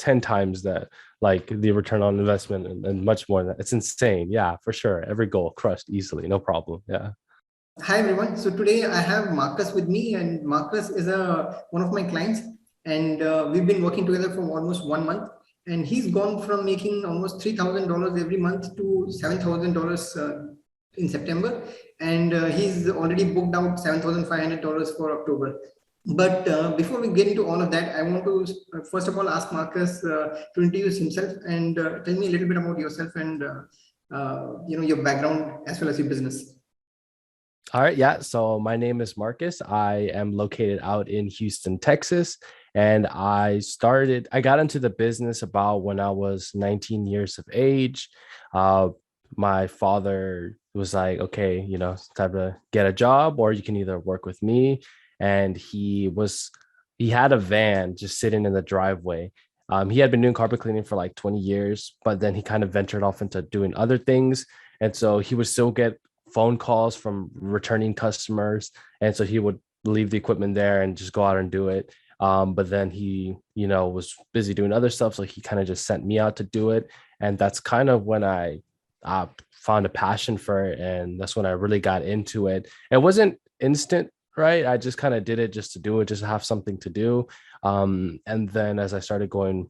10 times that, like the return on investment, and much more than that. It's insane. Yeah, for sure. Every goal crushed easily, no problem. Yeah. Hi everyone. So today I have Marcus with me, and Marcus is one of my clients, and we've been working together for almost 1 month. And he's gone from making almost $3,000 every month to $7,000 in September, and he's already booked out $7,500 for October. But before we get into all of that, I want to first of all ask Marcus to introduce himself and tell me a little bit about yourself and your background as well as your business. All right. Yeah. So my name is Marcus. I am located out in Houston, Texas. And I got into the business about when I was 19 years of age. Uh, my father was like, okay, it's time to get a job, or you can either work with me. And he had a van just sitting in the driveway. He had been doing carpet cleaning for like 20 years, but then he kind of ventured off into doing other things. And so he would still get phone calls from returning customers, and so he would leave the equipment there and just go out and do it. But then he was busy doing other stuff, so he kind of just sent me out to do it. And that's kind of when I found a passion for it, and that's when I really got into it. It wasn't instant, right? I just kind of did it just to do it, just to have something to do. And then as I started going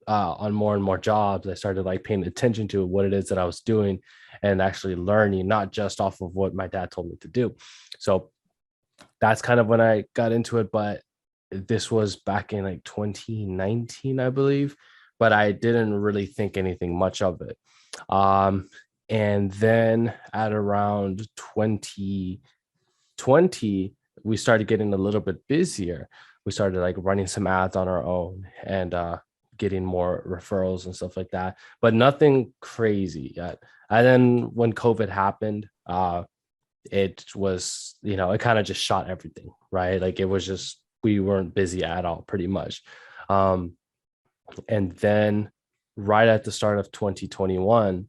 on more and more jobs, I started like paying attention to what it is that I was doing and actually learning, not just off of what my dad told me to do. So that's kind of when I got into it. But this was back in like 2019, I believe, but I didn't really think anything much of it. And then at around 2020, we started getting a little bit busier. We started like running some ads on our own and getting more referrals and stuff like that, but nothing crazy yet. And then when COVID happened, it was, it kind of just shot everything, right? Like it was just, we weren't busy at all, pretty much. And then right at the start of 2021,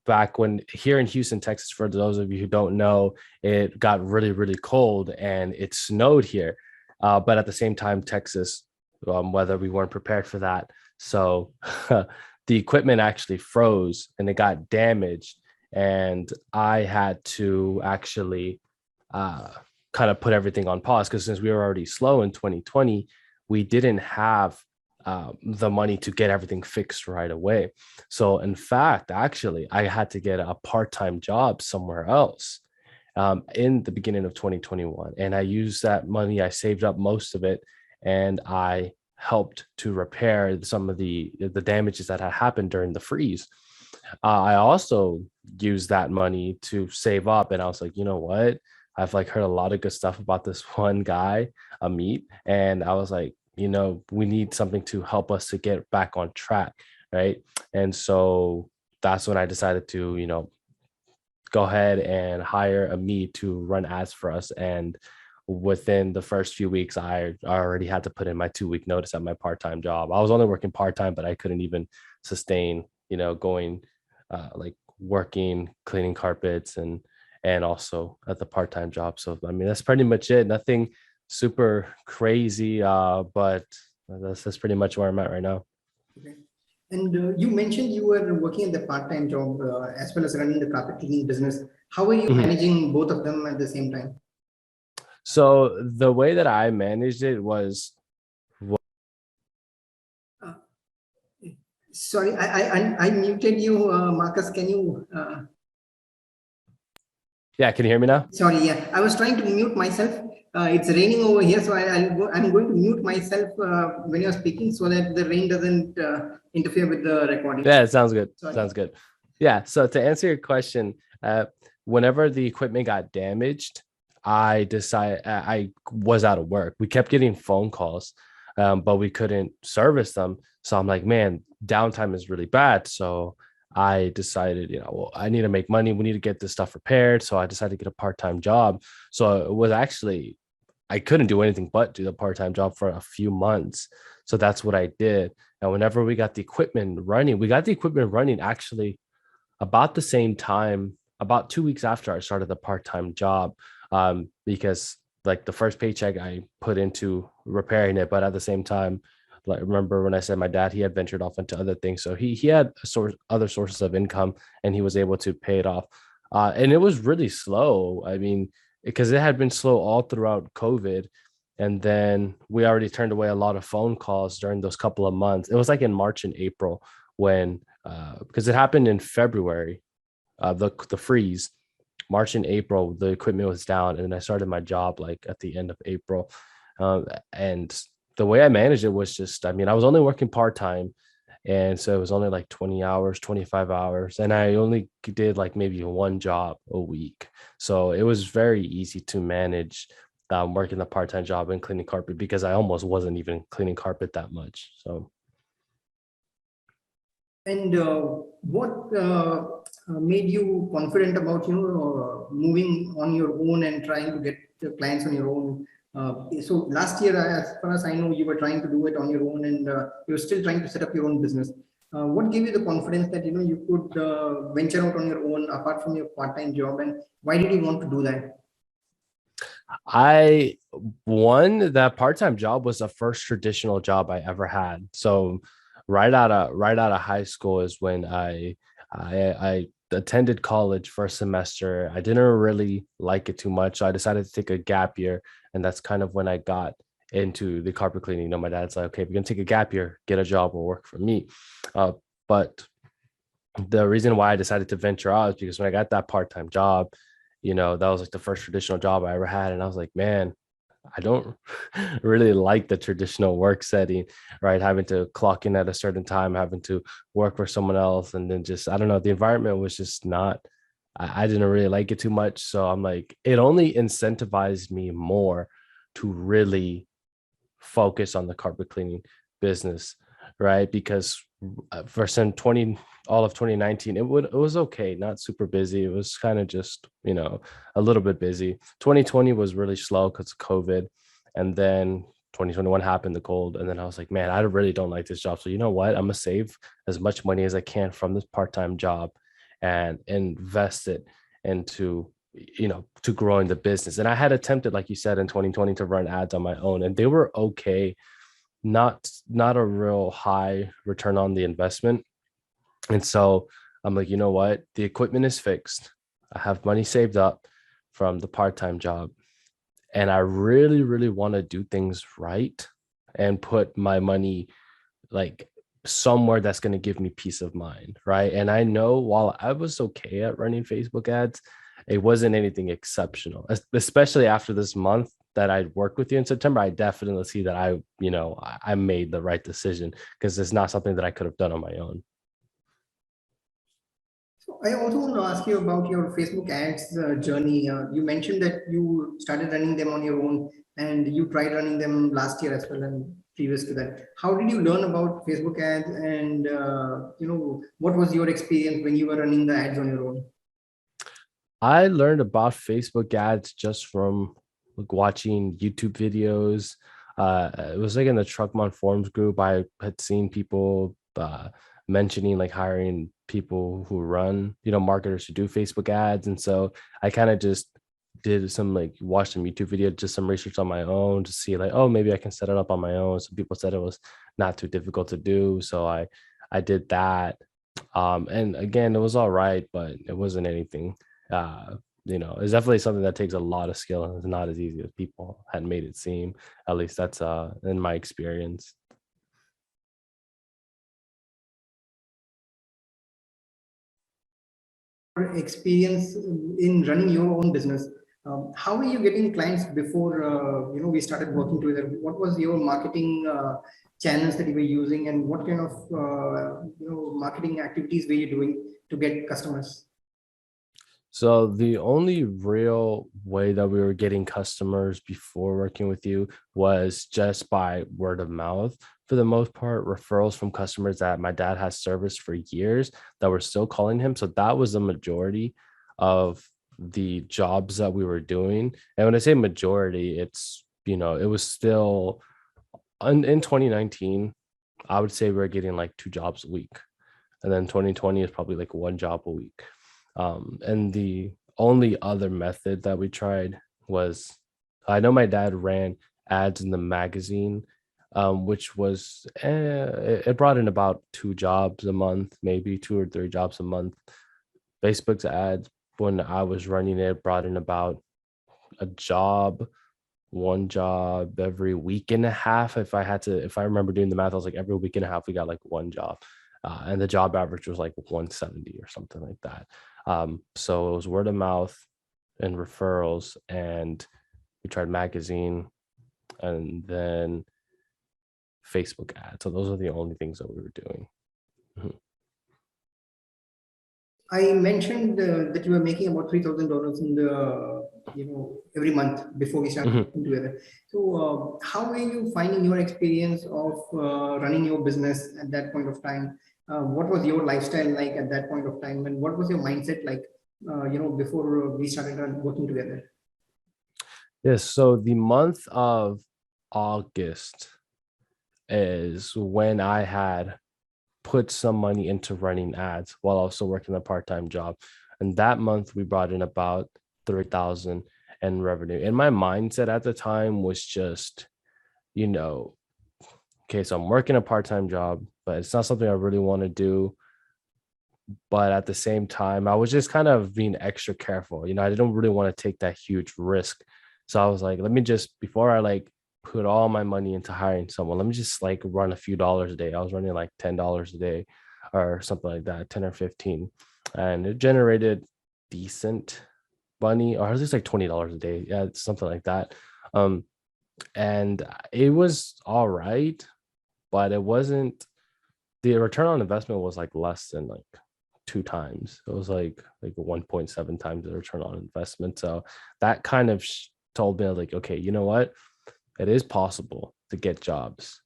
back when here in Houston, Texas, for those of you who don't know, it got really, really cold and it snowed here. But at the same time, Texas, whether we weren't prepared for that. So the equipment actually froze and it got damaged. And I had to actually kind of put everything on pause, because since we were already slow in 2020, we didn't have the money to get everything fixed right away. So in fact, actually, I had to get a part-time job somewhere else in the beginning of 2021. And I used that money, I saved up most of it, and I helped to repair some of the damages that had happened during the freeze. I also used that money to save up, and I was like, you know what? I've like heard a lot of good stuff about this one guy, Amit, and I was like, we need something to help us to get back on track, right? And so that's when I decided to, go ahead and hire Amit to run ads for us. And within the first few weeks, I already had to put in my 2-week notice at my part-time job. I was only working part-time, but I couldn't even sustain, going like working, cleaning carpets and also at the part-time job. So, I mean, that's pretty much it. Nothing super crazy, but that's pretty much where I'm at right now. Okay. And you mentioned you were working at the part-time job as well as running the carpet cleaning business. How are you managing both of them at the same time? So the way that I managed it was, sorry, I muted you, Marcus. Can you? Yeah, can you hear me now? Sorry, yeah, I was trying to mute myself. It's raining over here, so I'm going to mute myself when you're speaking so that the rain doesn't interfere with the recording. Yeah, it sounds good. Sorry. Sounds good. Yeah, so to answer your question, whenever the equipment got damaged, I decided I was out of work. We kept getting phone calls, but we couldn't service them. So I'm like, man, downtime is really bad. So I decided, well, I need to make money. We need to get this stuff repaired. So I decided to get a part-time job. So it was actually, I couldn't do anything but do the part-time job for a few months. So that's what I did. And whenever we got the equipment running actually about the same time, about 2 weeks after I started the part-time job, because like the first paycheck I put into repairing it, but at the same time, like, remember when I said my dad, he had ventured off into other things. So he had other sources of income, and he was able to pay it off. And it was really slow. I mean, because it had been slow all throughout COVID. And then we already turned away a lot of phone calls during those couple of months. It was like in March and April when, because it happened in February, the freeze. March and April, the equipment was down, and then I started my job like at the end of April. And the way I managed it was just, I mean, I was only working part time. And so it was only like 20 hours, 25 hours. And I only did like maybe one job a week. So it was very easy to manage working the part time job and cleaning carpet because I almost wasn't even cleaning carpet that much. So And what made you confident about moving on your own and trying to get the clients on your own? So last year, as far as I know, you were trying to do it on your own, and you're still trying to set up your own business. What gave you the confidence that you could venture out on your own apart from your part-time job, and why did you want to do that? I one that part-time job was the first traditional job I ever had. So right out of high school is when I attended college for a semester. I didn't really like it too much. So I decided to take a gap year. And that's kind of when I got into the carpet cleaning. My dad's like, okay, we're gonna take a gap year, get a job or work for me. But the reason why I decided to venture out is because when I got that part-time job, that was like the first traditional job I ever had. And I was like, man, I don't really like the traditional work setting, right? Having to clock in at a certain time, having to work for someone else. And then just, I don't know, the environment was just not, I didn't really like it too much. So I'm like, it only incentivized me more to really focus on the carpet cleaning business, right? Because for some 20 all of 2019 it was okay, not super busy. It was kind of just a little bit busy. 2020 was really slow because of COVID, and then 2021 happened, the cold, and then I was like, man, I really don't like this job. So you know what, I'm gonna save as much money as I can from this part-time job and invest it into to growing the business. And I had attempted, like you said, in 2020 to run ads on my own, and they were okay, not a real high return on the investment. And so I'm like, you know what, the equipment is fixed, I have money saved up from the part-time job, and I really really want to do things right and put my money like somewhere that's going to give me peace of mind, right? And I know while I was okay at running Facebook ads, it wasn't anything exceptional, especially after this month that I worked with you in September. I definitely see that I made the right decision because it's not something that I could have done on my own. So I also want to ask you about your Facebook ads journey. You mentioned that you started running them on your own, and you tried running them last year as well and previous to that. How did you learn about Facebook ads, and what was your experience when you were running the ads on your own? I learned about Facebook ads just from like watching YouTube videos. It was like in the Truckmon forums group. I had seen people mentioning like hiring people who run, marketers to do Facebook ads. And so I kind of just did some like watch some YouTube video, just some research on my own to see like, oh, maybe I can set it up on my own. Some people said it was not too difficult to do. So I did that. And again, it was all right, but it wasn't anything uh it's definitely something that takes a lot of skill and it's not as easy as people had made it seem. At least that's in my experience. Experience in running your own business. How are you getting clients before we started working together? What was your marketing channels that you were using, and what kind of marketing activities were you doing to get customers? So the only real way that we were getting customers before working with you was just by word of mouth. For the most part, referrals from customers that my dad has serviced for years that were still calling him. So that was the majority of the jobs that we were doing. And when I say majority, it was still in 2019, I would say we are getting like 2 jobs a week. And then 2020 is probably like 1 job a week. And the only other method that we tried was, I know my dad ran ads in the magazine which was it brought in about 2 jobs a month, maybe 2 or 3 jobs a month. Facebook's ads, when I was running it, brought in about a job, 1 job every week and a half. If I remember doing the math, I was like every week and a half we got like 1 job, and the job average was like 170 or something like that. So it was word of mouth and referrals, and we tried magazine, and then Facebook ads. So those are the only things that we were doing. Mhm. I mentioned that you were making about $3,000 in the every month before we started Mhm. working together. So how were you finding your experience of running your business at that point of time? What was your lifestyle like at that point of time, and what was your mindset like? Before we started working together. Yes. So the month of August is when I had put some money into running ads while also working a part-time job. And that month we brought in about 3,000 in revenue. And my mindset at the time was just, you know, okay, so I'm working a part-time job, but it's not something I really want to do. But at the same time, I was just kind of being extra careful. I didn't really want to take that huge risk. So I was like, let me just, before I like put all my money into hiring someone, let me just like run a few dollars a day. I was running like $10 a day or something like that, 10 or 15. And it generated decent money, or at least like $20 a day. Yeah, something like that. Um, and it was all right, but it wasn't, the return on investment was like less than like 2 times. It was like 1.7 times the return on investment. So that kind of told me like, okay, you know what? It is possible to get jobs.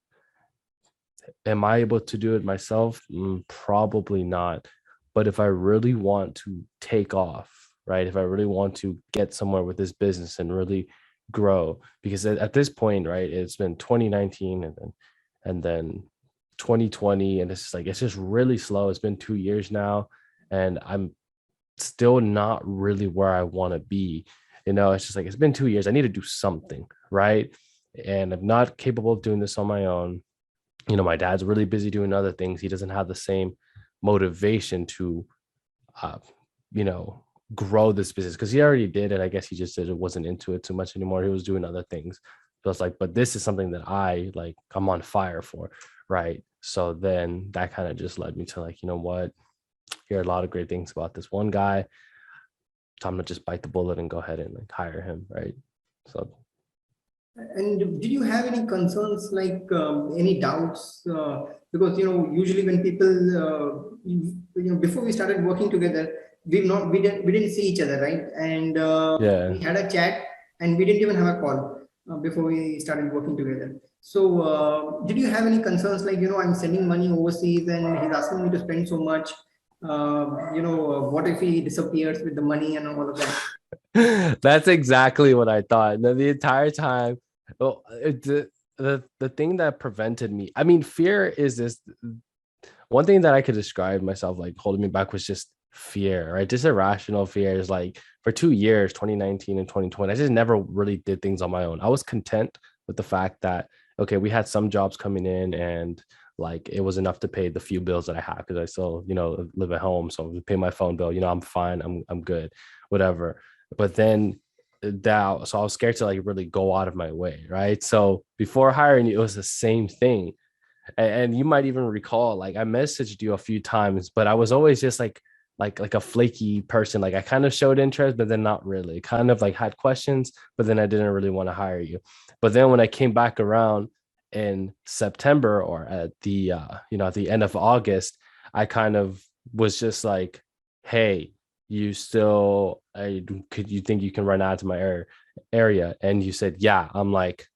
Am I able to do it myself? Probably not. But if I really want to take off, right? If I really want to get somewhere with this business and really grow, because at this point, right, it's been 2019 and then 2020, and it's just really slow. It's been 2 years now, and I'm still not really where I want to be. It's just like it's been 2 years. I need to do something, right? And I'm not capable of doing this on my own. My dad's really busy doing other things. He doesn't have the same motivation to, uh, you know, grow this business because he already did it. I guess he just said it wasn't into it too much anymore. He was doing other things. So it's like, but this is something that I'm on fire for, right? So then that kind of just led me to like, you know what? Hear a lot of great things about this one guy. Time to just bite the bullet and go ahead and like hire him, right? So And did you have any concerns, like any doubts? Because usually when people, before we started working together, we didn't see each other, right? And yeah. we had a chat, and we didn't even have a call before we started working together. So, did you have any concerns, like I'm sending money overseas, and he's asking me to spend so much? What if he disappears with the money and all of that? That's exactly what I thought. No, the entire time. Well, the thing that prevented me, I mean, fear is this one thing that I could describe myself like holding me back was just fear, right? Just irrational fears. Like for 2 years, 2019 and 2020, I just never really did things on my own. I was content with the fact that, okay, we had some jobs coming in and like it was enough to pay the few bills that I have because I still, live at home. So pay my phone bill, I'm fine. I'm good, whatever. But then so I was scared to like really go out of my way, right? So before hiring you, it was the same thing. And you might even recall, like I messaged you a few times, but I was always just like a flaky person. Like I kind of showed interest, but then not really. Kind of like had questions, but then I didn't really want to hire you. But then when I came back around in September or at the at the end of August, I kind of was just like, hey, you still could you think you can run out to my area? And you said, yeah. I'm like,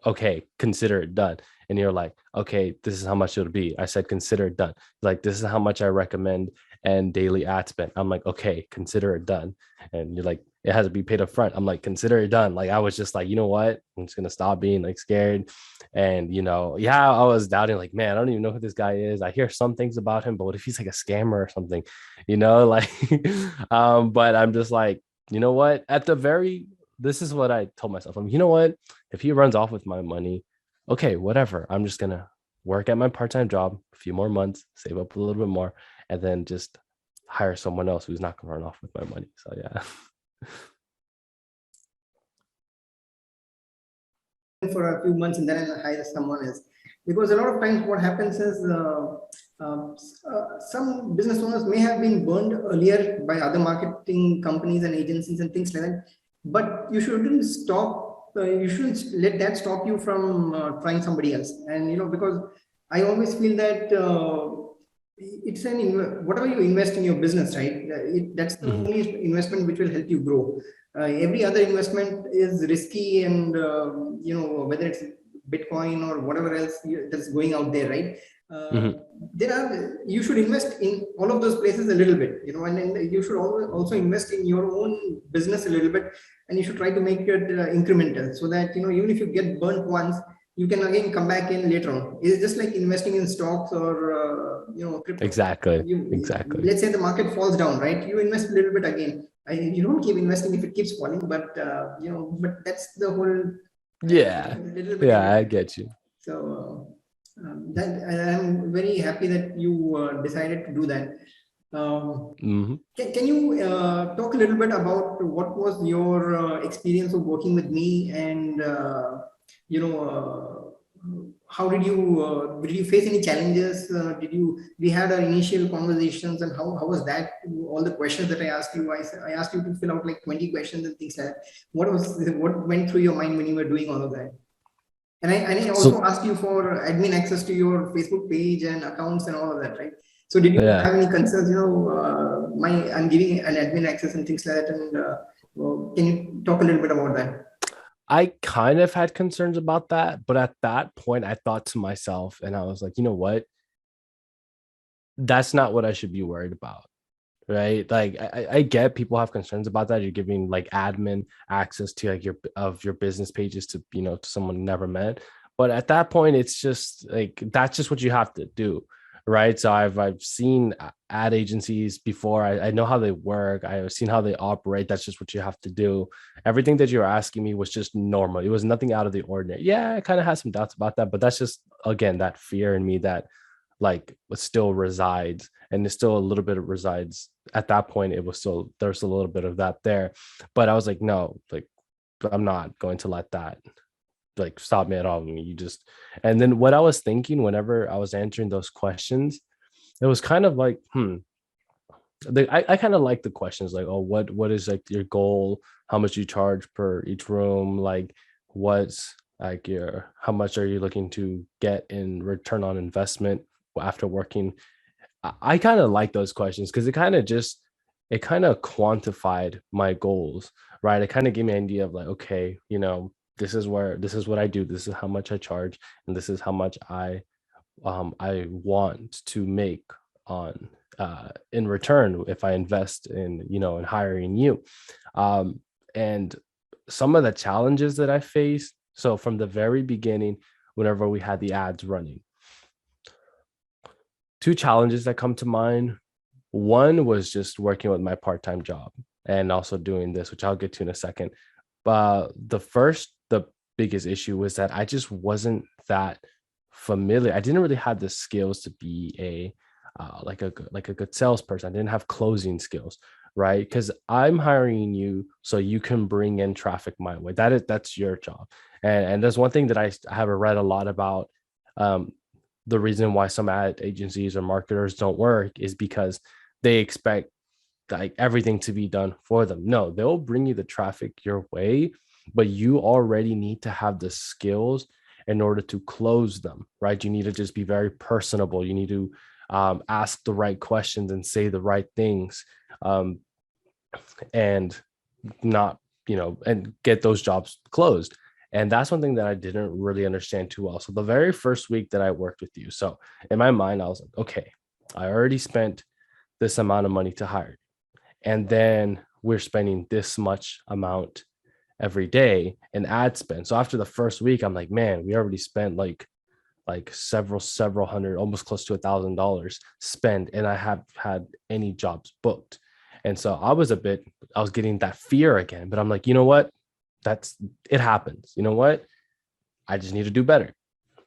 okay, consider it done. And you're like, okay, this is how much it'll be. I said, consider it done. Like, this is how much I recommend and daily ad spend. I'm like, okay, consider it done. And you're like, it has to be paid up front. I'm like, consider it done. Like, I was just like, you know what? I'm just gonna stop being like scared. And yeah, I was doubting, like, man, I don't even know who this guy is. I hear some things about him, but what if he's like a scammer or something? Like but I'm just like, you know what? This is what I told myself. You know what? If he runs off with my money, okay, whatever. I'm just gonna work at my part-time job a few more months, save up a little bit more, and then just hire someone else who's not gonna run off with my money. So yeah. For a few months and then I'll hire someone else. Because a lot of times what happens is some business owners may have been burned earlier by other marketing companies and agencies and things like that. But you shouldn't stop, you shouldn't let that stop you from trying somebody else. And, because I always feel that it's whatever you invest in your business, right? That's the Mhm. only investment which will help you grow. Every other investment is risky, and whether it's Bitcoin or whatever else that's going out there, right? Uh, Mhm. you should invest in all of those places a little bit, and you should also invest in your own business a little bit, and you should try to make it incremental, so that even if you get burnt once, you can again come back in later on. It's just like investing in stocks or crypto. Exactly. You Exactly. let's say the market falls down, right? You invest a little bit again. You don't keep investing if it keeps falling, but but that's the whole Yeah. little bit Yeah, in I it. get you. So that I'm very happy that you decided to do that. Hmm. Can you talk a little bit about what was your experience of working with me, and you know how did you face any challenges? We had our initial conversations, and how was that? All the questions that I asked you, I asked you to fill out like 20 questions and things like that. What went through your mind when you were doing all of that? And I also So asked you for admin access to your Facebook page and accounts and all of that, right? So did you yeah, have any concerns? I'm giving an admin access and things like that. And can you talk a little bit about that? I kind of had concerns about that, but at that point I thought to myself and I was like, you know what? That's not what I should be worried about. Right, like I get people have concerns about that. You're giving like admin access to like your business pages to to someone you never met, but at that point it's just like that's just what you have to do, right? So I've seen ad agencies before. I know how they work. I've seen how they operate. That's just what you have to do. Everything that you were asking me was just normal. It was nothing out of the ordinary. Yeah, I kind of had some doubts about that, but that's just again that fear in me that like still resides, and it still a little bit of resides at that point. It was still there's a little bit of that there, but I was like, no, like I'm not going to let that like stop me at all. I mean, you just and then what I was thinking whenever I was answering those questions, it was kind of like I kind of like the questions like, oh, what is like your goal, how much you charge per each room, like what's like your how much are you looking to get in return on investment after working. I kind of like those questions because it kind of quantified my goals, right? It kind of gave me an idea of like, okay, this is what I do, this is how much I charge, and this is how much I want to make on in return if I invest in in hiring you. And some of the challenges that I faced. So from the very beginning, whenever we had the ads running, two challenges that come to mind. One was just working with my part-time job and also doing this, which I'll get to in a second. But the biggest issue was that I just wasn't that familiar. I didn't really have the skills to be like a good salesperson. I didn't have closing skills, right? Because I'm hiring you so you can bring in traffic my way. That's your job. And there's one thing that I have read a lot about. Um, the reason why some ad agencies or marketers don't work is because they expect like everything to be done for them. No, they'll bring you the traffic your way, but you already need to have the skills in order to close them, right? You need to just be very personable. You need to ask the right questions and say the right things, um, and not, and get those jobs closed. And that's one thing that I didn't really understand too well. So the very first week that I worked with you, so in my mind, I was like, okay, I already spent this amount of money to hire, and then we're spending this much amount every day in ad spend. So after the first week, I'm like, man, we already spent like several hundred, almost close to $1,000 spent, and I have had any jobs booked. And so I was getting that fear again, but I'm like, you know what? That's it happens. You know what? I just need to do better.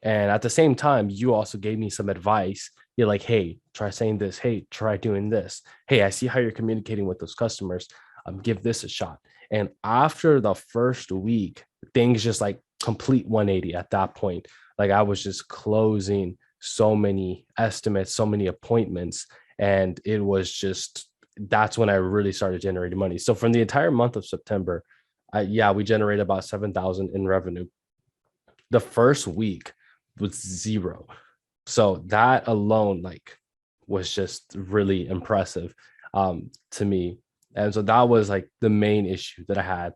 And at the same time, you also gave me some advice. You're like, hey, try saying this. Hey, try doing this. Hey, I see how you're communicating with those customers. Give this a shot. And after the first week, things just like complete 180 at that point. Like I was just closing so many estimates, so many appointments. And it was just, that's when I really started generating money. So from the entire month of September, we generated about 7,000 in revenue. The first week was zero. So that alone, like, was just really impressive to me. And so that was like the main issue that I had,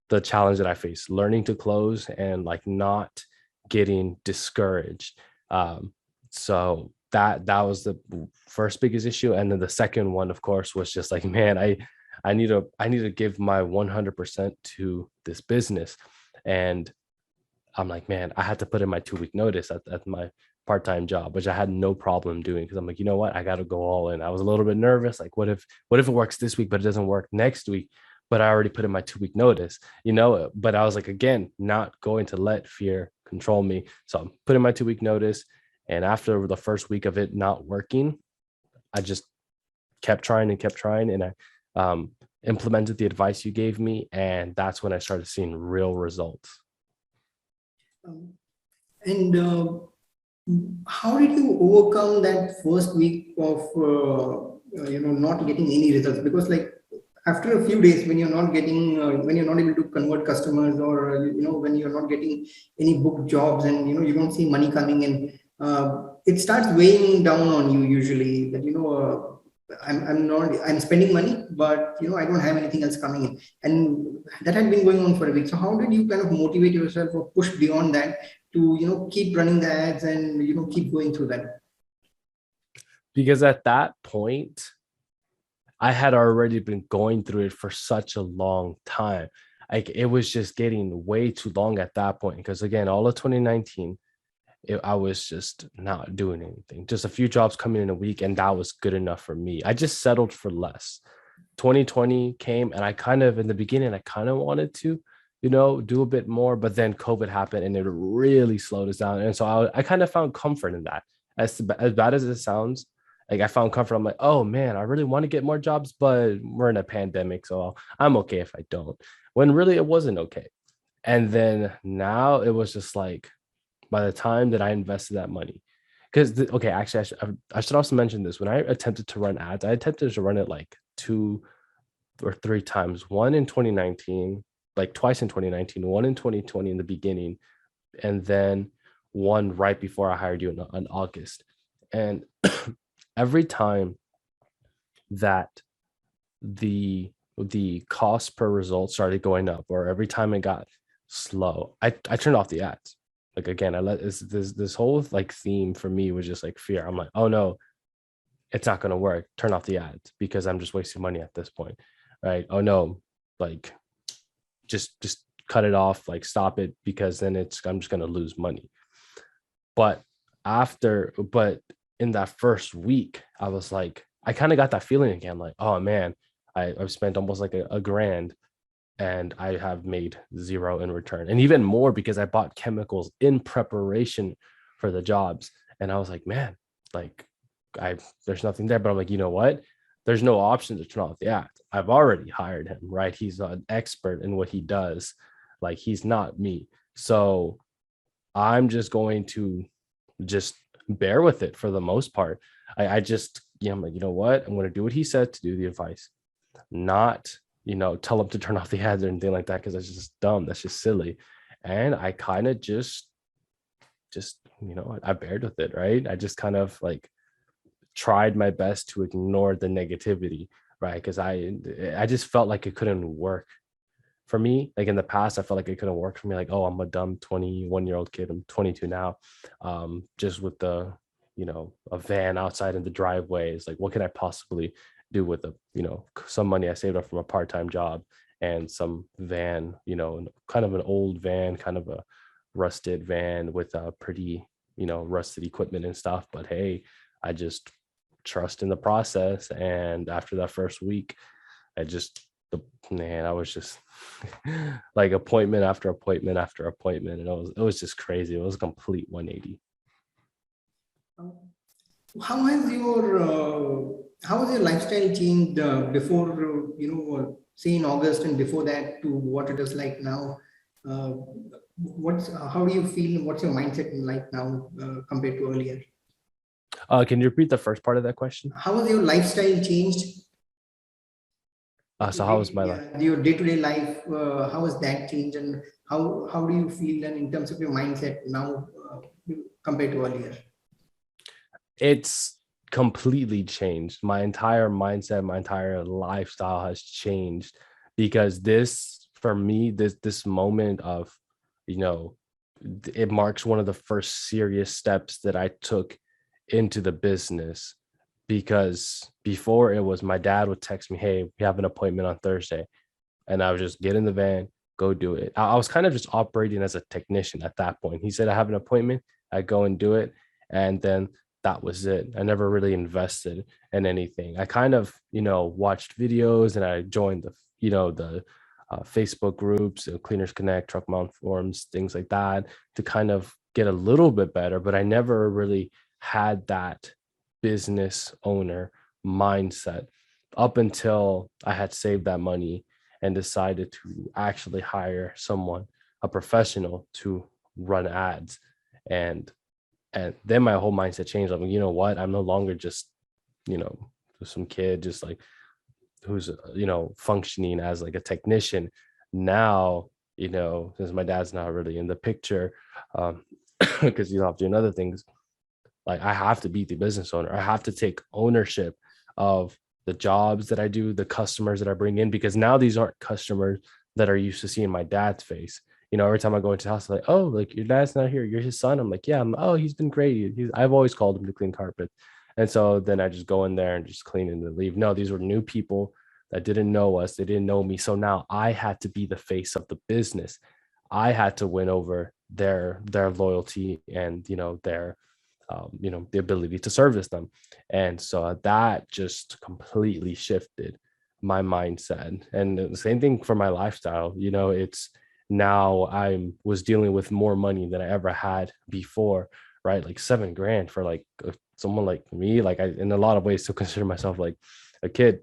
the challenge that I faced, learning to close and like not getting discouraged. So that was the first biggest issue. And then the second one, of course, was just like, man, I need to give my 100% to this business. And I'm like, man, I had to put in my 2 week notice at my part-time job, which I had no problem doing because I'm like, you know what, I got to go all in. I was a little bit nervous, like, what if it works this week, but it doesn't work next week? But I already put in my 2 week notice, But I was like, again, not going to let fear control me. So I'm putting my 2 week notice, and after the first week of it not working, I just kept trying, and I implemented the advice you gave me, and that's when I started seeing real results. Um, and how did you overcome that first week of not getting any results? Because like after a few days, when you're not getting when you're not able to convert customers, or when you're not getting any booked jobs, and you don't see money coming in, it starts weighing down on you usually, that I'm spending money, but I don't have anything else coming in. And that had been going on for a week. So how did you kind of motivate yourself or push beyond that to keep running the ads and keep going through that? Because at that point, I had already been going through it for such a long time. Like it was just getting way too long at that point. Because again, all of 2019, I was just not doing anything. Just a few jobs coming in a week, and that was good enough for me. I just settled for less. 2020 came, and I kind of, in the beginning, I kind of wanted to, do a bit more, but then COVID happened and it really slowed us down. And so I kind of found comfort in that. As bad as it sounds, like I found comfort. I'm like, oh man, I really want to get more jobs, but we're in a pandemic, so I'm okay if I don't. When really it wasn't okay. And then now it was just like, by the time that I invested that money, because okay, actually, I should also mention this. When I attempted to run ads, I attempted to run it like 2 or 3 times. One in 2019, like twice in 2019, one in 2020 in the beginning, and then one right before I hired you in August. And every time that the cost per result started going up, or every time it got slow, I turned off the ads. Like again, I let this whole like theme for me was just like fear. I'm like, oh no, it's not gonna work. Turn off the ads because I'm just wasting money at this point. Right. Oh no, like just cut it off, like stop it, because then I'm just gonna lose money. But but in that first week, I was like, I kind of got that feeling again, like, oh man, I've spent almost like a grand, and I have made zero in return. And even more because I bought chemicals in preparation for the jobs. And I was like, man, like there's nothing there. But I'm like, you know what? There's no option to turn off the act. I've already hired him, right? He's an expert in what he does. Like he's not me. So I'm just going to just bear with it for the most part. I just, I'm like, you know what? I'm going to do what he said to do, the advice, not, tell him to turn off the ads or anything like that, because that's just dumb. That's just silly. And I kind of just, I bared with it, right? I just kind of like tried my best to ignore the negativity, right? Because I just felt like it couldn't work for me. Like in the past, I felt like it couldn't work for me. Like, oh, I'm a dumb 21-year-old kid. I'm 22 now. Just with a van outside in the driveway. It's like, what can I possibly do with some money I saved up from a part-time job and some van, kind of an old van, kind of a rusted van with a pretty, rusted equipment and stuff. But hey, I just trust in the process. And after that first week, I just man, I was just like appointment after appointment after appointment, and it was just crazy. It was a complete 180. How has your lifestyle changed before say in August and before that to what it is like now? Uh, what's How do you feel? What's your mindset like now compared to earlier? Can you repeat the first part of that question? How has your lifestyle changed? So how was my life? Yeah, your day-to-day life, how has that changed, and how do you feel, and in terms of your mindset now compared to earlier? It's completely changed. My entire mindset, my entire lifestyle has changed because this, for me, this moment of, you know, it marks one of the first serious steps that I took into the business. Because before, it was my dad would text me, "Hey, we have an appointment on Thursday," and I would just get in the van, go do it. I was kind of just operating as a technician at that point. He said, "I have an appointment," I go and do it, and then that was it. I never really invested in anything. I kind of, watched videos, and I joined the Facebook groups, Cleaners Connect, Truck Mount Forums, things like that, to kind of get a little bit better. But I never really had that business owner mindset up until I had saved that money and decided to actually hire someone, a professional, to run ads. And then my whole mindset changed. I'm like, you know what? I'm no longer just, you know, some kid just like who's functioning as like a technician. Now, since my dad's not really in the picture, because he's off doing other things, like I have to be the business owner. I have to take ownership of the jobs that I do, the customers that I bring in, because now these aren't customers that are used to seeing my dad's face. Every time I go into the house, like, "Oh, like your dad's not here. You're his son." I'm like, "Yeah." "Oh, he's been great. I've always called him to clean carpet." And so then I just go in there and just clean and then leave. No, these were new people that didn't know us. They didn't know me. So now I had to be the face of the business. I had to win over their loyalty and their the ability to service them. And so that just completely shifted my mindset. And the same thing for my lifestyle. It's now I was dealing with more money than I ever had before, right? Like 7 grand for like someone like me, like I, in a lot of ways, still consider myself like a kid.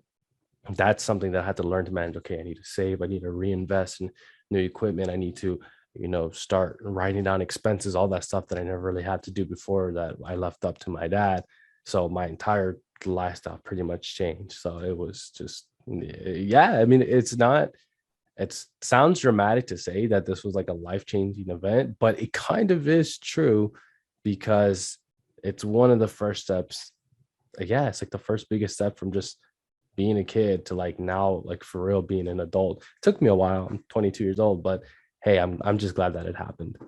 That's something that I had to learn to manage. Okay, I need to save, I need to reinvest in new equipment, I need to start writing down expenses, all that stuff that I never really had to do before, that I left up to my dad. So my entire lifestyle pretty much changed. So it was just, yeah, I mean, it sounds dramatic to say that this was like a life-changing event, but it kind of is true, because it's one of the first steps. Yeah, it's like the first biggest step from just being a kid to like now, like for real being an adult. It took me a while. I'm 22 years old, but hey, I'm just glad that it happened.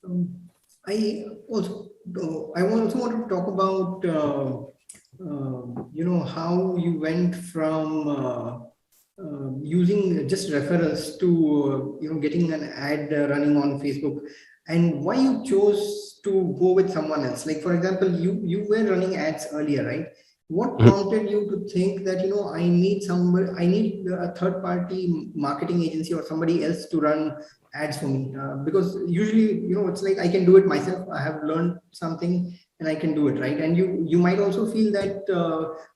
Um, I also I also want to talk about how you went from using just referrals to getting an ad running on Facebook, and why you chose to go with someone else. Like for example, you were running ads earlier, right? What Mhm. prompted you to think that I need a third party marketing agency or somebody else to run ads for me? Because usually it's like I can do it myself. I have learned something and I can do it, right? And you might also feel that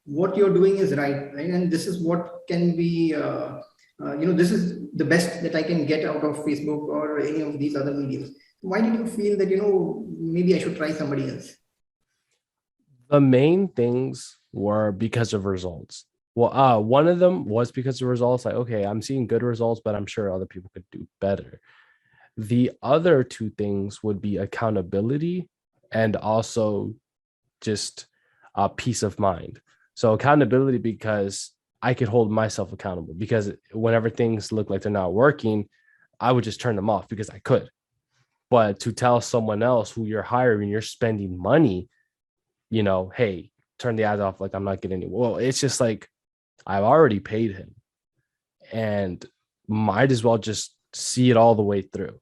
what you're doing is right, and this is what can be this is the best that I can get out of Facebook or any of these other mediums. Why did you feel that maybe I should try somebody else? The main things were because of results. Well, one of them was because of results. Like, okay, I'm seeing good results, but I'm sure other people could do better. The other two things would be accountability and also just peace of mind. So accountability, because I could hold myself accountable, because whenever things look like they're not working, I would just turn them off because I could. But to tell someone else who you're hiring, you're spending money, hey, turn the ads off, like I'm not getting it. Well, it's just like I've already paid him and might as well just see it all the way through.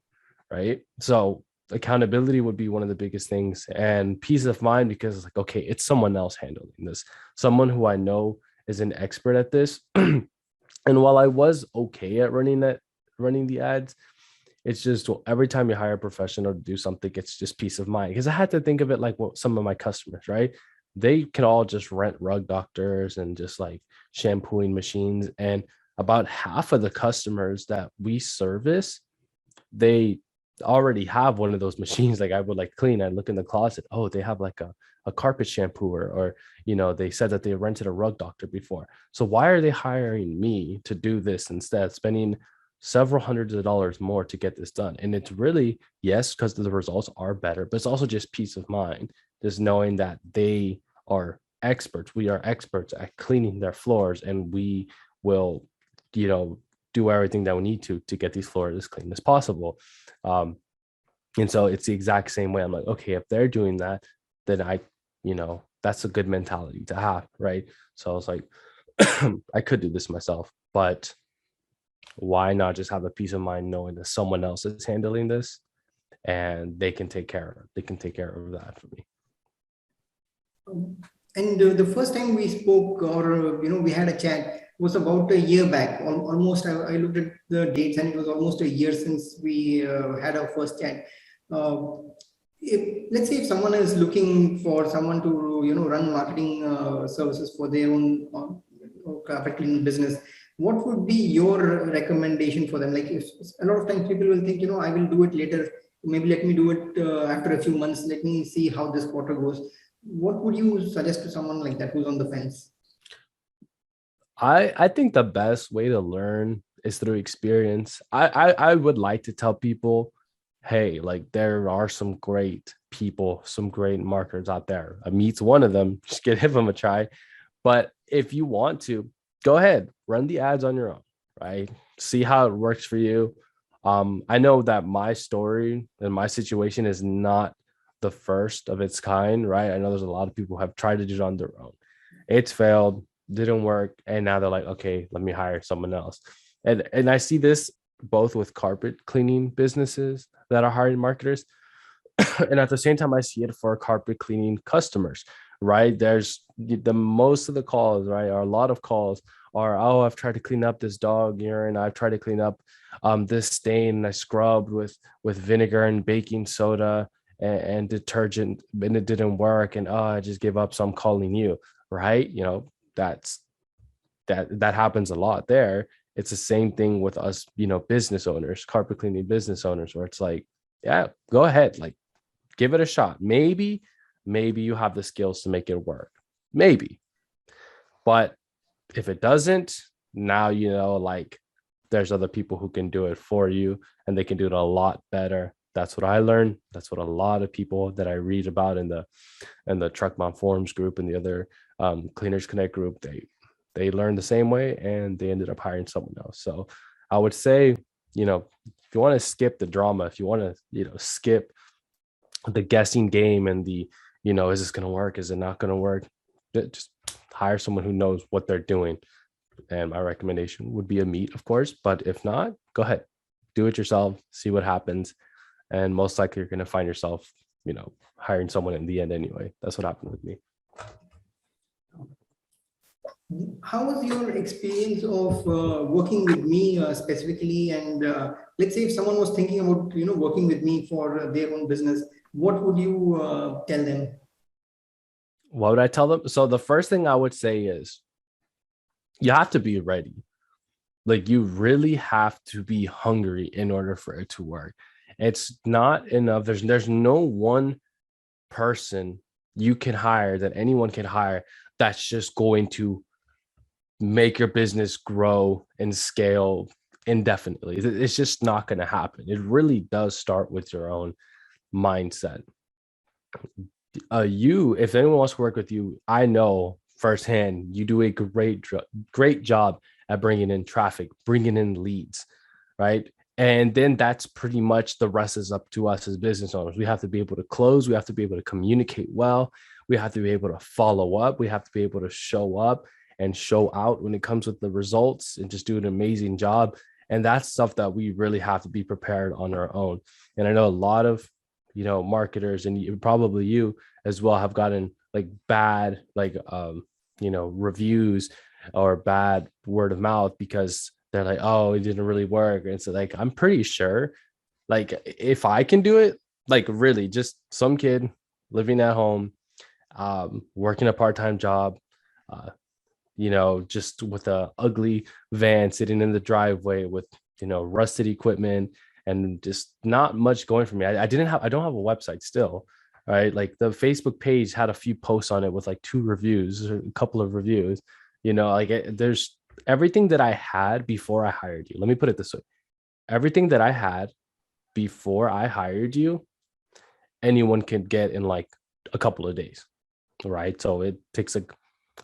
Right. So accountability would be one of the biggest things, and peace of mind, because it's like, okay, it's someone else handling this, someone who I know is an expert at this. And while I was okay at running the ads, it's just every time you hire a professional to do something, it's just peace of mind. Because I had to think of it like what some of my customers, right? They can all just rent rug doctors and just like shampooing machines. And about half of the customers that we service, they already have one of those machines. Like I would like clean, I look in the closet, oh, they have like a carpet shampooer, or they said that they rented a rug doctor before. So why are they hiring me to do this instead, spending several hundreds of dollars more to get this done? And it's really, yes, because the results are better, but it's also just peace of mind, just knowing that they are experts. We are experts at cleaning their floors, and we will, you know do everything that we need to get these floors as clean as possible. Um, and so it's the exact same way. I'm like, okay, if they're doing that, then that's a good mentality to have, right? So I was like, I could do this myself, but why not just have a peace of mind knowing that someone else is handling this and they can take care of that for me. And the first time we spoke, or we had a chat, was about a year back. Almost, I looked at the dates, and it was almost a year since we had our first chat. Let's say if someone is looking for someone to run marketing services for their own carpet cleaning business, what would be your recommendation for them? Like, if a lot of times people will think, I will do it later. Maybe let me do it after a few months. Let me see how this quarter goes. What would you suggest to someone like that who's on the fence? I think the best way to learn is through experience. I would like to tell people, hey, like there are some great people, some great marketers out there. Meet's one of them. Just give them a try. But if you want to, go ahead, run the ads on your own, right? See how it works for you. I know that my story and my situation is not the first of its kind, right? I know there's a lot of people who have tried to do it on their own. It's failed, didn't work, and now they're like, okay, let me hire someone else. And I see this both with carpet cleaning businesses that are hiring marketers, and at the same time, I see it for carpet cleaning customers, right? There's the most of the calls, right? Or a lot of calls are, oh, I've tried to clean up this dog urine. I've tried to clean up this stain, and I scrubbed with vinegar and baking soda and detergent, and it didn't work. And oh, I just gave up. So I'm calling you, right? That's that happens a lot there. It's the same thing with us, business owners, carpet cleaning business owners, where it's like, yeah, go ahead, like give it a shot. Maybe you have the skills to make it work. Maybe. But if it doesn't, now like there's other people who can do it for you, and they can do it a lot better. That's what I learned. That's what a lot of people that I read about in the Truck Mom Forums group and the other Cleaners Connect group, they learned the same way, and they ended up hiring someone else. So I would say, if you want to skip the drama, if you want to, skip the guessing game and the, is this going to work? Is it not going to work? Just hire someone who knows what they're doing. And my recommendation would be a meet, of course. But if not, go ahead, do it yourself, see what happens. And most likely you're going to find yourself, hiring someone in the end anyway. That's what happened with me. How was your experience of working with me specifically? And let's say if someone was thinking about working with me for their own business, what would you tell them? What would I tell them? So the first thing I would say is you have to be ready. Like you really have to be hungry in order for it to work. It's not enough. There's no one person you can hire, that anyone can hire, that's just going to make your business grow and scale indefinitely. It's just not going to happen. It really does start with your own mindset. If anyone wants to work with you, I know firsthand you do a great job at bringing in traffic, bringing in leads, right? And then that's pretty much, the rest is up to us as business owners. We have to be able to close, we have to be able to communicate well, we have to be able to follow up, we have to be able to show up and show out when it comes with the results, and just do an amazing job. And that's stuff that we really have to be prepared on our own. And I know a lot of marketers, and probably you as well, have gotten like bad reviews or bad word of mouth because they're like, oh, it didn't really work. And so like, I'm pretty sure like if I can do it, like really just some kid living at home, working a part-time job, uh, just with a ugly van sitting in the driveway with, rusted equipment and just not much going for me. I don't have a website still, right? Like the Facebook page had a few posts on it with like 2 reviews, or a couple of reviews, there's everything that I had before I hired you. Let me put it this way. Everything that I had before I hired you, anyone can get in like a couple of days, right? So it takes a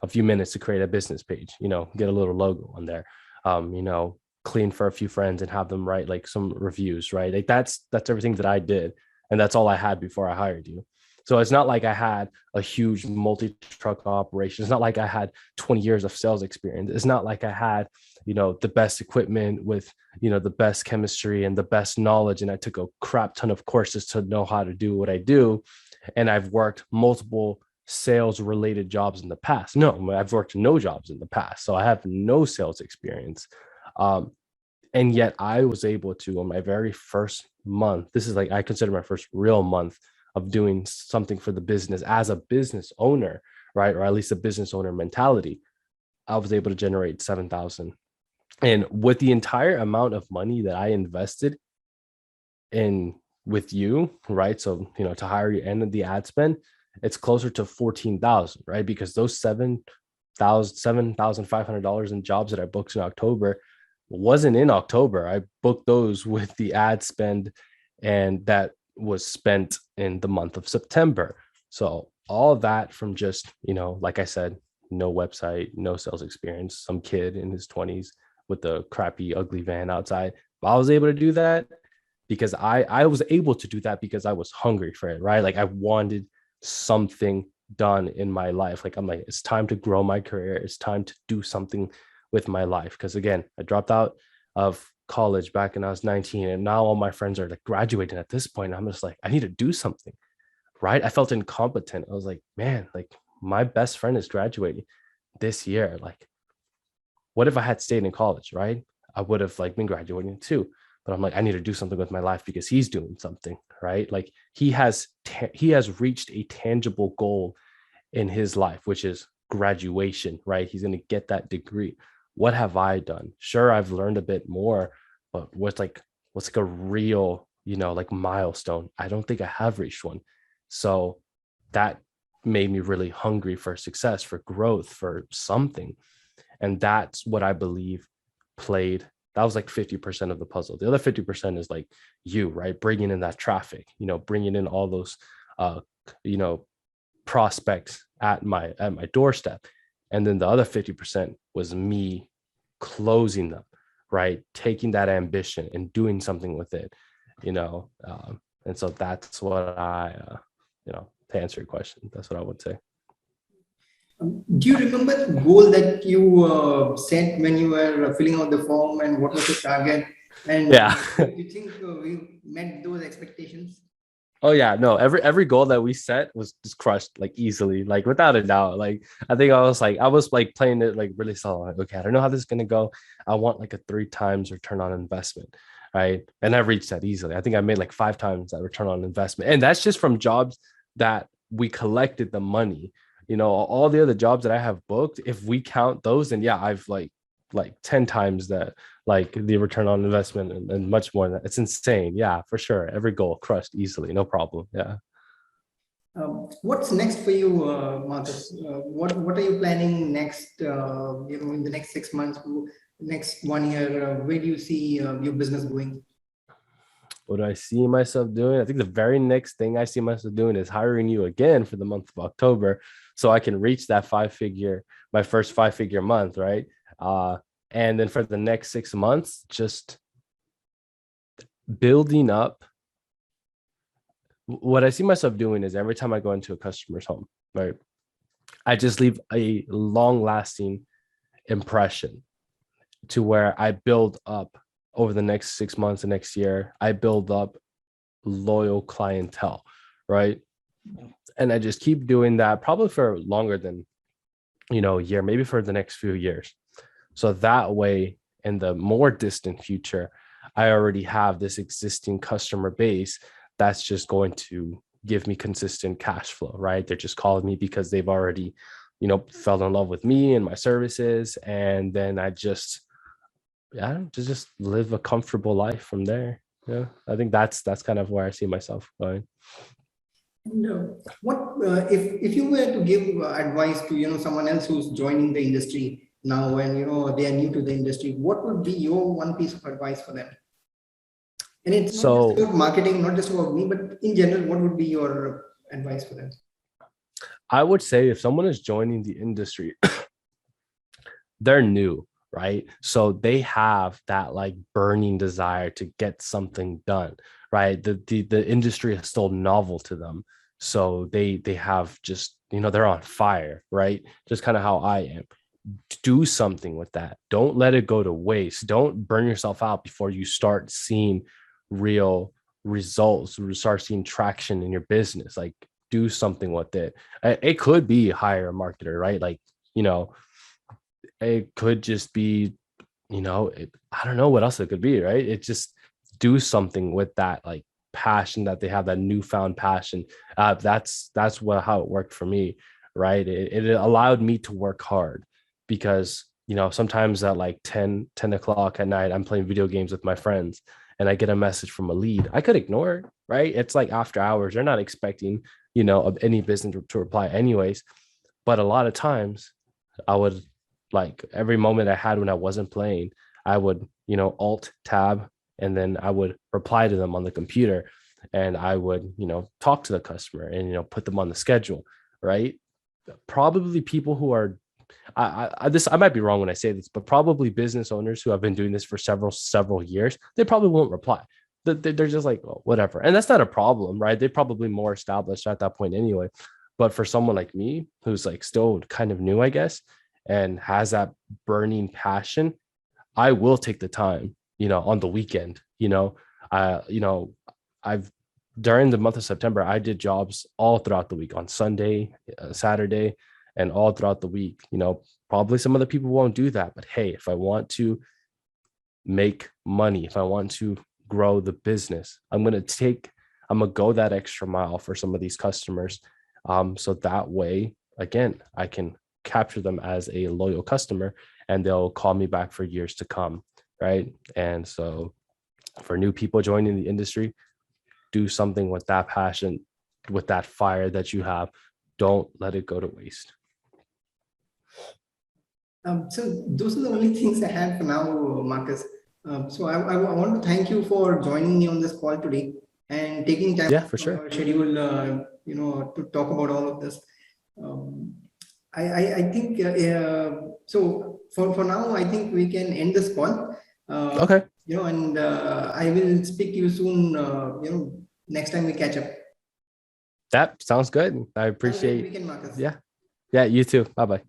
few minutes to create a business page, get a little logo on there, clean for a few friends and have them write like some reviews, right? Like that's everything that I did. And that's all I had before I hired you. So it's not like I had a huge multi-truck operation. It's not like I had 20 years of sales experience. It's not like I had, the best equipment with, the best chemistry and the best knowledge. And I took a crap ton of courses to know how to do what I do. And I've worked multiple sales related jobs in the past. No, I've worked no jobs in the past. So I have no sales experience. Um, and yet I was able to, on my very first month, this is like, I consider my first real month of doing something for the business as a business owner, right? Or at least a business owner mentality. I was able to generate 7,000. And with the entire amount of money that I invested in with you, right? So, to hire you and the ad spend, it's closer to 14,000, right? Because those $7,500 in jobs that I booked in October wasn't in October. I booked those with the ad spend, and that was spent in the month of September. So all of that from just, like I said, no website, no sales experience, some kid in his 20s with a crappy, ugly van outside. But I was able to do that because I was able to do that because I was hungry for it, right? Like I wanted something done in my life. Like I'm like, it's time to grow my career. It's time to do something with my life. Because again, I dropped out of college back when I was 19, and now all my friends are like graduating at this point. I'm just like, I need to do something, right? I felt incompetent. I was like, man, like my best friend is graduating this year. Like, what if I had stayed in college, right? I would have like been graduating too. But I'm like, I need to do something with my life because he's doing something, right? Like he has reached a tangible goal in his life, which is graduation, right? He's going to get that degree. What have I done? Sure, I've learned a bit more, but what's like a real, like milestone? I don't think I have reached one. So that made me really hungry for success, for growth, for something. And that's what I believe played. That was like 50% of the puzzle. The other 50% is like you, right? Bringing in that traffic, bringing in all those, you know, prospects at my doorstep. And then the other 50% was me closing them, right? Taking that ambition and doing something with it, and so that's what to answer your question, that's what I would say. Do you remember the goal that you set when you were filling out the form, and what was the target? And Yeah. you think we met those expectations? Oh yeah, no, every goal that we set was just crushed like easily, like without a doubt. Like I was like playing it like really solid. Like, okay, I don't know how this is gonna go. I want like a 3 times return on investment, right? And I reached that easily. I think I made like 5 times that return on investment, and that's just from jobs that we collected the money. All the other jobs that I have booked, if we count those, then yeah, I've like 10 times that, like the return on investment, and much more than that. It's insane. Yeah, for sure. Every goal crushed easily, no problem. Yeah. What's next for you, Marcus? What are you planning next? In the next 6 months, next 1 year, where do you see your business going? What do I see myself doing? I think the very next thing I see myself doing is hiring you again for the month of October, so I can reach that my first 5-figure month, right? And then for the next 6 months, just building up. What I see myself doing is every time I go into a customer's home, right, I just leave a long lasting impression to where I build up over the next 6 months, the next year, I build up loyal clientele, right? And I just keep doing that probably for longer than year, maybe for the next few years. So that way, in the more distant future, I already have this existing customer base that's just going to give me consistent cash flow, right? They're just calling me because they've already, fell in love with me and my services. And then I just, yeah, just live a comfortable life from there. Yeah. I think that's kind of where I see myself going. And, what if you were to give advice to someone else who's joining the industry now and they are new to the industry, what would be your one piece of advice for them? And it's not just So about marketing, not just about me, but in general, what would be your advice for them? I would say if someone is joining the industry, they're new, right? So they have that like burning desire to get something done, right? The industry is still novel to them. So they have just, they're on fire, right? Just kind of how I am. Do something with that. Don't let it go to waste. Don't burn yourself out before you start seeing real results, start seeing traction in your business. Like do something with it. It could be hire a marketer, right? Like, you know, it could just be, I don't know what else it could be, right? It just do something with that like passion that they have, that newfound passion. That's how it worked for me, right? It allowed me to work hard because, sometimes at like 10 o'clock at night, I'm playing video games with my friends and I get a message from a lead. I could ignore it, right? It's like after hours. They're not expecting, of any business to reply anyways. But a lot of times I would, like every moment I had when I wasn't playing, I would, alt tab, and then I would reply to them on the computer, and I would, talk to the customer and, put them on the schedule, right? Probably people who are, I might be wrong when I say this, but probably business owners who have been doing this for several years, they probably won't reply. They're just like, oh, whatever. And that's not a problem, right? They're probably more established at that point anyway. But for someone like me, who's like still kind of new, I guess, and has that burning passion, I will take the time, on the weekend, I've during the month of September, I did jobs all throughout the week on Sunday, Saturday, and all throughout the week. Probably some other people won't do that, but hey, if I want to make money, if I want to grow the business, I'm going to go that extra mile for some of these customers. So that way, again, I can capture them as a loyal customer and they'll call me back for years to come. Right. And so for new people joining the industry, do something with that passion, with that fire that you have. Don't let it go to waste. So those are the only things I have for now, Marcus. So I want to thank you for joining me on this call today and taking time Yeah, for from sure. your schedule, to talk about all of this. Um, I think so. For now, I think we can end this call. Okay. And I will speak to you soon. Next time we catch up. That sounds good. I Have a great appreciate. weekend, Marcus. Yeah. Yeah, you too. Bye-bye.